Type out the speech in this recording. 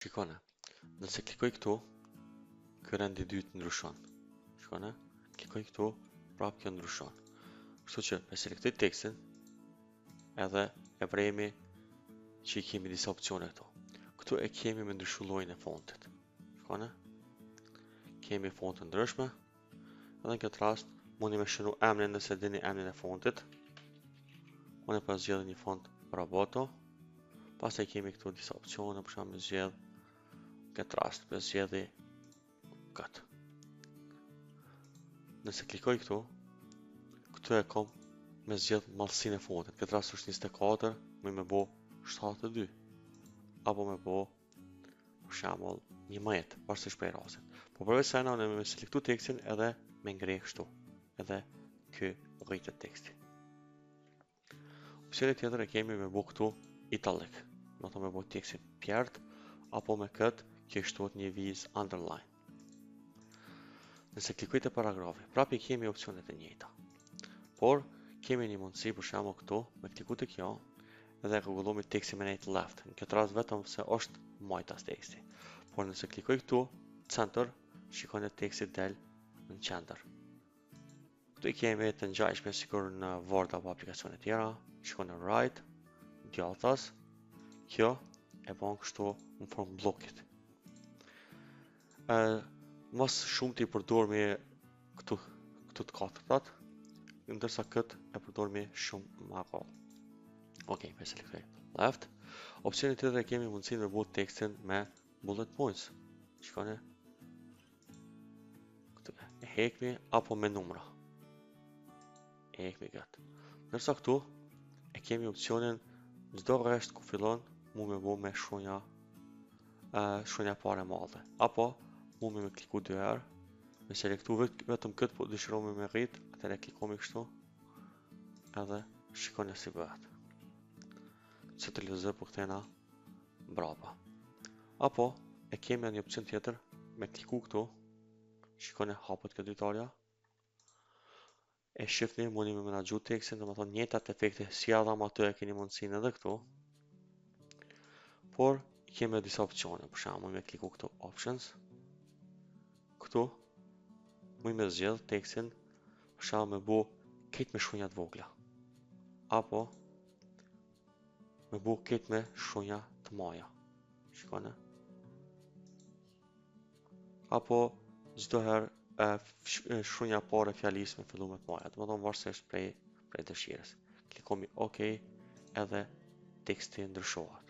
Shikone, nëse klikoj këtu, ky rend i dytë ndryshon. Shikone, klikoj këtu, prapë kjo ndryshon. Kështu që e selektoj tekstin, edhe e vremi që i kemi disa opcione këtu. Këtu e kemi me ndryshu llojin e fontit. Shikone, kemi fonte ndryshme, edhe në këtë rast mundi me shënu emrin nëse dini emrin e fontit. Unë po zgjedh një font Roboto. Pastaj kemi këtu disa opcione, për shembull zgjedh këtë rast, për zgjedhi këtë. Nëse klikoj këtu, këtu e kom me zgjedh mallësinë e fontit. Këtë rast është 24, me bo 72, apo me bo për shembull 11, pavarësisht prej rastit. Po përveç se ana me selektu tekstin edhe me ngre kështu, edhe ky rritet teksti. Opsioni tjetër e kemi me bo këtu italic, do të me bo tekstin pjert, apo me këtë që shtohet një vizë underline. Nëse klikoj te paragrafi, prapë kemi opsionet e njëjta. Por kemi një mundësi për shembull këtu, me kliku te kjo, edhe rregullojmë tekstin me nejt left. Në këtë rast vetëm se është majtas teksti. Por nëse klikoj këtu, center, shikoni teksti del në qendër. Këtu i kemi të ngjashme sikur në Word apo aplikacione tjera, shikoni right, djathtas, kjo e bën kështu në formë bllokit. Mos shumë të i përdormi këtu të katërtat, ndërsa këtë e përdormi shumë më rrallë. Okej, me selektoj left. Opsioni tjetër e kemi mundësinë me bëu tekstin me bullet points. Shikoni. Këtu e hekmi apo me numra. E hekmi këtë. Ndërsa këtu e kemi opsionin çdo rresht ku fillon mund me bëu me shunja pare madhe, apo mund me kliku dy herë, me selektu vetëm këtë po dëshirojmë me rrit, atëherë klikojmë kështu, edhe shikoni si bëhet. Centralizo po kthena brapa. Apo e kemi një opcion tjetër, me kliku këtu, shikoni hapet këtë dytarja, e shifni mundi me menaxhu tekstin, domethënë njëjtat efekte si adham aty e keni mundësinë edhe këtu. Por kemi disa opcione, për shembull me kliku këtu options. Këtu muj me zgjedh tekstin, për shembull me bu këtë me shunja të vogla, apo me bu këtë me shunja të mëdha. Shikoni. Apo çdo herë shunja parë e fjalisë me filluar me të mëdha, domethënë varësisht prej dëshirës. Klikojmë OK, edhe teksti ndryshohet.